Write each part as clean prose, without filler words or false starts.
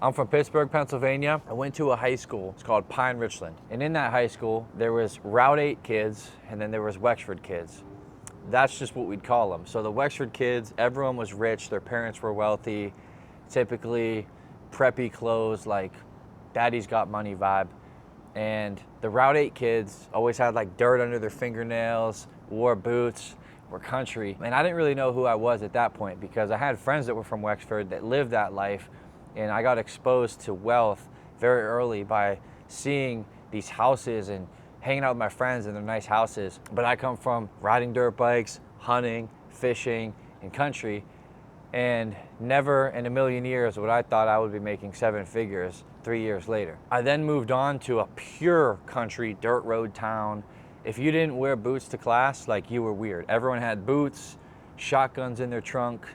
I'm from Pittsburgh, Pennsylvania. I went to a high school. It's called Pine Richland. And in that high school, there was Route 8 kids, and then there was Wexford kids. That's just what we'd call them. So the Wexford kids, everyone was rich. Their parents were wealthy, typically preppy clothes, like daddy's got money vibe. And the Route 8 kids always had like dirt under their fingernails, wore boots, were country. And I didn't really know who I was at that point because I had friends that were from Wexford that lived that life. And I got exposed to wealth very early by seeing these houses and hanging out with my friends in their nice houses. But I come from riding dirt bikes, hunting, fishing, and country. And never in a million years would I thought I would be making 7 figures 3 years later. I then moved on to a pure country dirt road town. If you didn't wear boots to class, like, you were weird. Everyone had boots, shotguns in their trunk,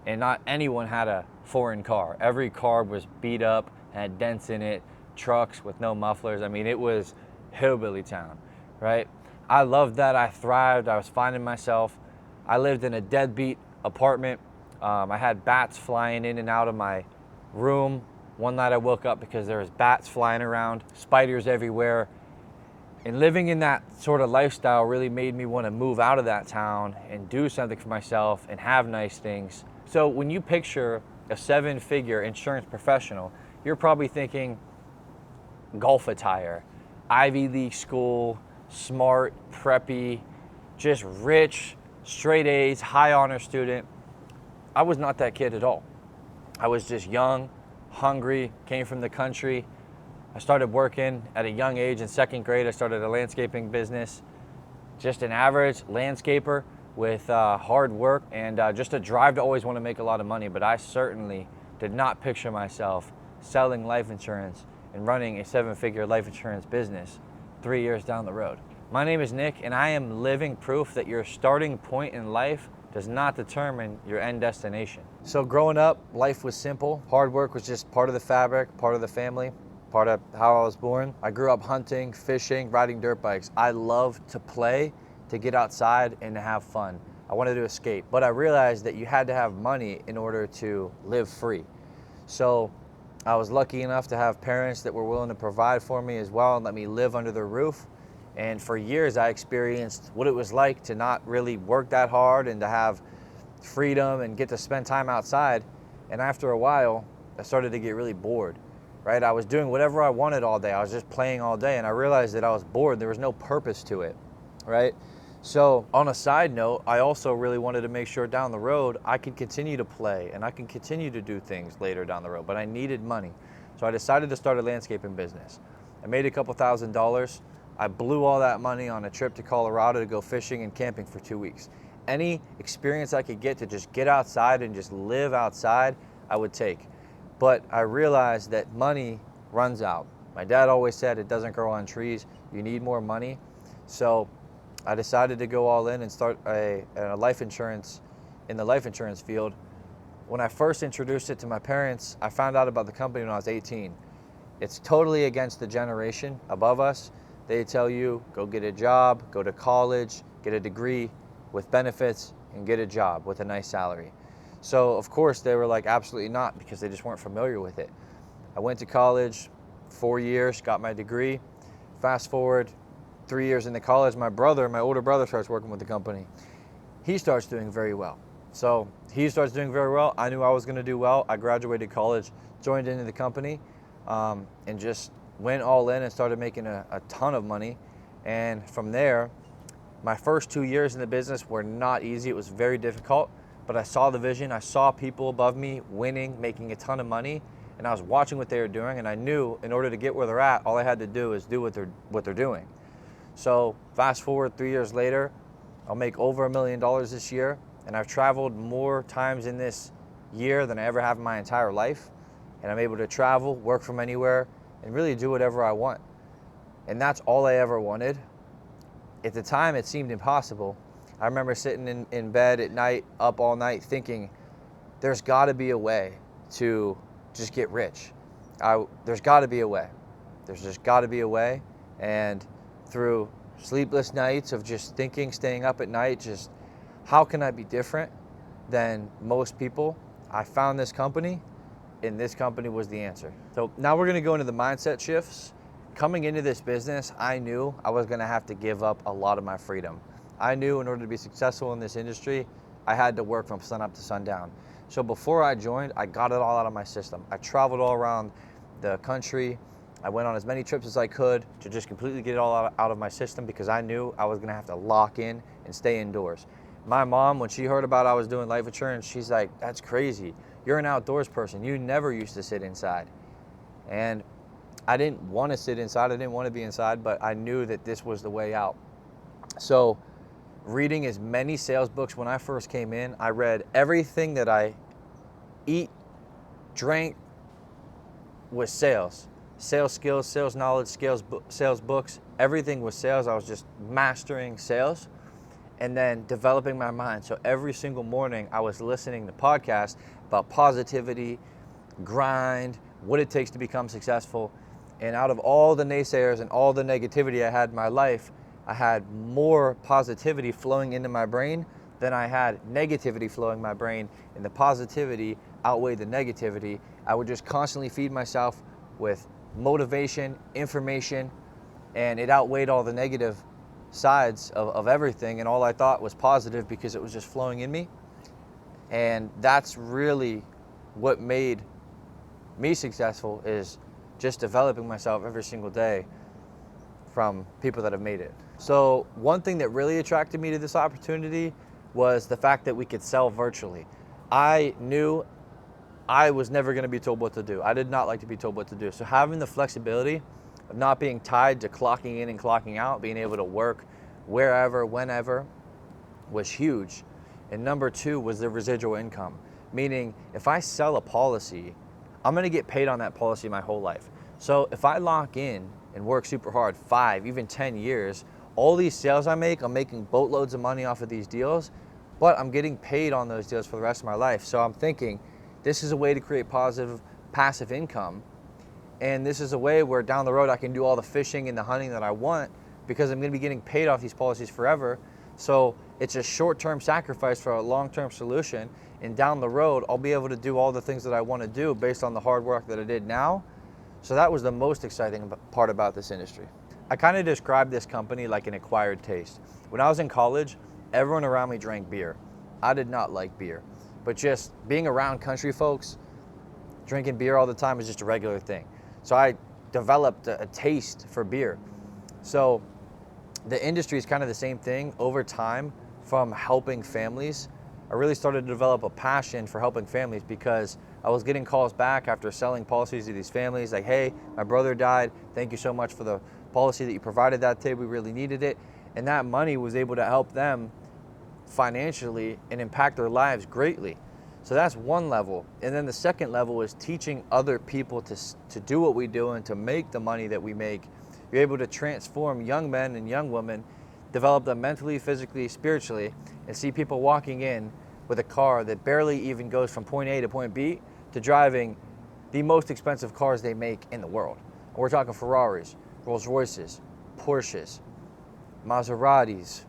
and not anyone had a foreign car. Every car was beat up, had dents in it, trucks with no mufflers. I mean, it was hillbilly town, right? I loved that. I thrived. I was finding myself. I lived in a deadbeat apartment. I had bats flying in and out of my room. One night I woke up because there was bats flying around, spiders everywhere. And living in that sort of lifestyle really made me want to move out of that town and do something for myself and have nice things. So when you picture a 7-figure insurance professional, you're probably thinking golf attire, Ivy League school, smart, preppy, just rich, straight A's, high honor student. I was not that kid at all. I was just young, hungry, came from the country. I started working at a young age. In 2nd grade, I started a landscaping business. Just an average landscaper with hard work and just a drive to always want to make a lot of money. But I certainly did not picture myself selling life insurance and running a 7-figure life insurance business 3 years down the road. My name is Nick, and I am living proof that your starting point in life does not determine your end destination. So growing up, life was simple. Hard work was just part of the fabric, part of the family, part of how I was born. I grew up hunting, fishing, riding dirt bikes. I loved to play, to get outside, and to have fun. I wanted to escape, but I realized that you had to have money in order to live free. So I was lucky enough to have parents that were willing to provide for me as well and let me live under their roof. And for years, I experienced what it was like to not really work that hard and to have freedom and get to spend time outside. And after a while, I started to get really bored, right? I was doing whatever I wanted all day. I was just playing all day, and I realized that I was bored. There was no purpose to it, right? So on a side note, I also really wanted to make sure down the road I could continue to play and I could continue to do things later down the road, but I needed money. So I decided to start a landscaping business. I made a couple $1,000s. I blew all that money on a trip to Colorado to go fishing and camping for 2 weeks. Any experience I could get to just get outside and just live outside, I would take. But I realized that money runs out. My dad always said it doesn't grow on trees. You need more money. So I decided to go all in and start a life insurance in the life insurance field. When I first introduced it to my parents, I found out about the company when I was 18. It's totally against the generation above us. They tell you, go get a job, go to college, get a degree with benefits, and get a job with a nice salary. So of course they were like, absolutely not, because they just weren't familiar with it. I went to college, 4 years, got my degree. Fast forward 3 years into college, my older brother starts working with the company. He starts doing very well. So he starts doing very well. I knew I was gonna do well. I graduated college, joined into the company, and just went all in and started making a ton of money. And from there, my first 2 years in the business were not easy. It was very difficult, but I saw the vision. I saw people above me winning, making a ton of money, and I was watching what they were doing, and I knew in order to get where they're at, all I had to do is do what they're doing. So fast forward 3 years later, I'll make over $1 million this year, and I've traveled more times in this year than I ever have in my entire life. And I'm able to travel, work from anywhere, and really do whatever I want. And that's all I ever wanted. At the time, it seemed impossible. I remember sitting in bed at night, up all night, thinking, there's gotta be a way to just get rich. There's gotta be a way. There's just gotta be a way. And through sleepless nights of just thinking, staying up at night, just how can I be different than most people? I found this company, and this company was the answer. So now we're gonna go into the mindset shifts. Coming into this business, I knew I was gonna have to give up a lot of my freedom. I knew in order to be successful in this industry, I had to work from sun up to sundown. So before I joined, I got it all out of my system. I traveled all around the country. I went on as many trips as I could to just completely get it all out of my system, because I knew I was gonna have to lock in and stay indoors. My mom, when she heard about I was doing life insurance, she's like, that's crazy. You're an outdoors person. You never used to sit inside. And I didn't want to sit inside. I didn't want to be inside, but I knew that this was the way out. So reading as many sales books, when I first came in, I read everything that I eat, drank was sales. Sales skills, sales knowledge, sales books, everything was sales. I was just mastering sales and then developing my mind. So every single morning I was listening to podcasts about positivity, grind, what it takes to become successful. And out of all the naysayers and all the negativity I had in my life, I had more positivity flowing into my brain than I had negativity flowing in my brain, and the positivity outweighed the negativity. I would just constantly feed myself with motivation, information, and it outweighed all the negative sides of everything, and all I thought was positive because it was just flowing in me. And that's really what made me successful, is just developing myself every single day from people that have made it. So one thing that really attracted me to this opportunity was the fact that we could sell virtually. I knew I was never going to be told what to do. I did not like to be told what to do. So having the flexibility of not being tied to clocking in and clocking out, being able to work wherever, whenever, was huge. And number two was the residual income, meaning if I sell a policy, I'm going to get paid on that policy my whole life. So if I lock in and work super hard 5, even 10 years, all these sales I make, I'm making boatloads of money off of these deals, but I'm getting paid on those deals for the rest of my life. So I'm thinking this is a way to create positive passive income. And this is a way where down the road I can do all the fishing and the hunting that I want, because I'm going to be getting paid off these policies forever. So it's a short-term sacrifice for a long-term solution. And down the road, I'll be able to do all the things that I want to do based on the hard work that I did now. So that was the most exciting part about this industry. I kind of described this company like an acquired taste. When I was in college, everyone around me drank beer. I did not like beer, but just being around country folks, drinking beer all the time is just a regular thing. So I developed a taste for beer. So the industry is kind of the same thing. Over time, from helping families, I really started to develop a passion for helping families, because I was getting calls back after selling policies to these families like, hey, my brother died. Thank you so much for the policy that you provided that day. We really needed it. And that money was able to help them financially and impact their lives greatly. So that's one level. And then the second level is teaching other people to do what we do and to make the money that we make. You're able to transform young men and young women, develop them mentally, physically, spiritually, and see people walking in with a car that barely even goes from point A to point B to driving the most expensive cars they make in the world. And we're talking Ferraris, Rolls Royces, Porsches, Maseratis.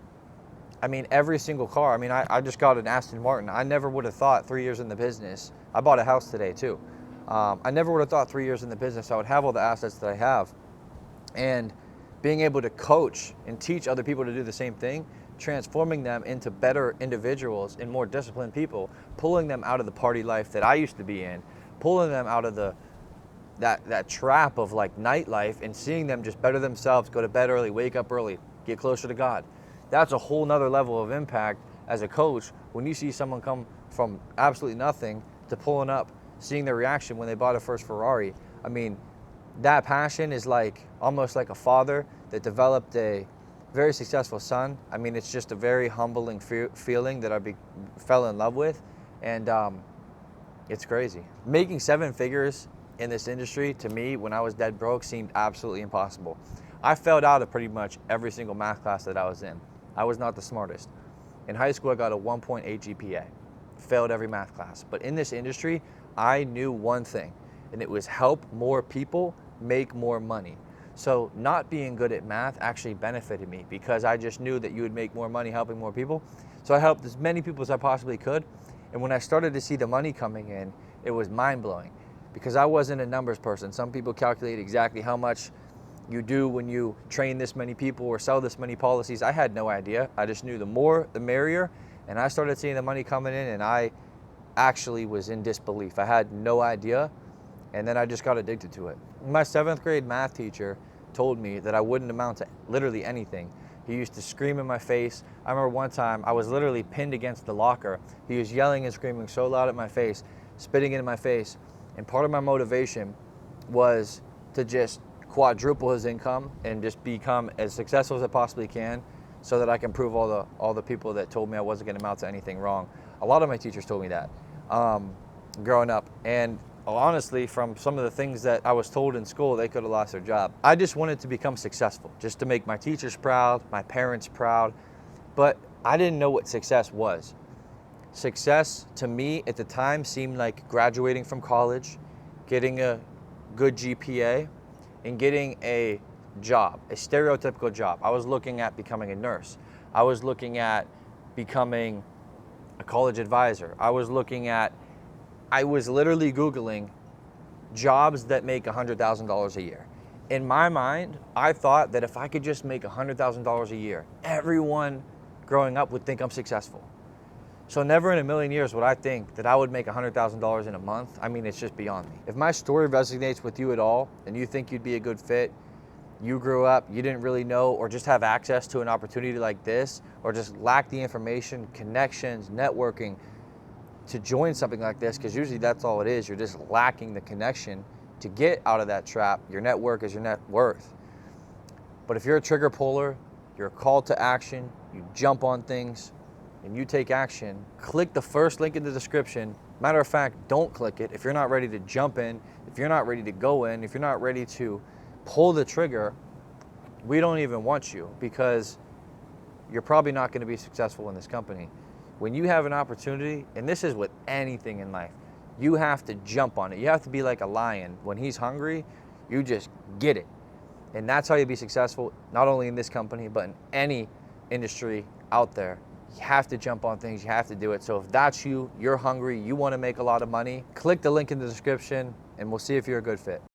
I mean, every single car. I mean, I just got an Aston Martin. I never would have thought 3 years in the business. I bought a house today too. I never would have thought 3 years in the business I would have all the assets that I have. And being able to coach and teach other people to do the same thing, transforming them into better individuals and more disciplined people, pulling them out of the party life that I used to be in, pulling them out of that trap of like nightlife, and seeing them just better themselves, go to bed early, wake up early, get closer to God. That's a whole nother level of impact as a coach when you see someone come from absolutely nothing to pulling up, seeing their reaction when they bought a first Ferrari. I mean, that passion is like almost like a father that developed a very successful son. I mean, it's just a very humbling feeling that I fell in love with, and it's crazy. Making 7 figures in this industry, to me, when I was dead broke, seemed absolutely impossible. I failed out of pretty much every single math class that I was in. I was not the smartest. In high school, I got a 1.8 GPA. Failed every math class. But in this industry, I knew one thing, and it was help more people make more money. So not being good at math actually benefited me, because I just knew that you would make more money helping more people. So I helped as many people as I possibly could. And when I started to see the money coming in, it was mind-blowing. because I wasn't a numbers person. Some people calculate exactly how much you do when you train this many people or sell this many policies. I had no idea. I just knew the more, the merrier. And I started seeing the money coming in, and I actually was in disbelief. I had no idea. And then I just got addicted to it. My 7th grade math teacher told me that I wouldn't amount to literally anything. He used to scream in my face. I remember one time I was literally pinned against the locker. He was yelling and screaming so loud at my face, spitting in my face. And part of my motivation was to just quadruple his income and just become as successful as I possibly can, so that I can prove all the people that told me I wasn't going to amount to anything wrong. A lot of my teachers told me that growing up. And honestly, from some of the things that I was told in school, they could have lost their job. I just wanted to become successful, just to make my teachers proud, my parents proud. But I didn't know what success was. Success to me at the time seemed like graduating from college, getting a good GPA, and getting a job, a stereotypical job. I was looking at becoming a nurse. I was looking at becoming a college advisor. I was literally Googling jobs that make $100,000 a year. In my mind, I thought that if I could just make $100,000 a year, everyone growing up would think I'm successful. So never in a million years would I think that I would make $100,000 in a month. I mean, it's just beyond me. If my story resonates with you at all and you think you'd be a good fit, you grew up, you didn't really know or just have access to an opportunity like this, or just lack the information, connections, networking to join something like this, because usually that's all it is. You're just lacking the connection to get out of that trap. Your network is your net worth. But if you're a trigger puller, you're a call to action, you jump on things, and you take action, click the first link in the description. Matter of fact, don't click it if you're not ready to jump in, if you're not ready to go in, if you're not ready to pull the trigger. We don't even want you, because you're probably not going to be successful in this company. When you have an opportunity, and this is with anything in life, you have to jump on it. You have to be like a lion. When he's hungry, you just get it. And that's how you be successful, not only in this company, but in any industry out there. You have to jump on things, you have to do it. So if that's you, you're hungry, you want to make a lot of money, click the link in the description, and we'll see if you're a good fit.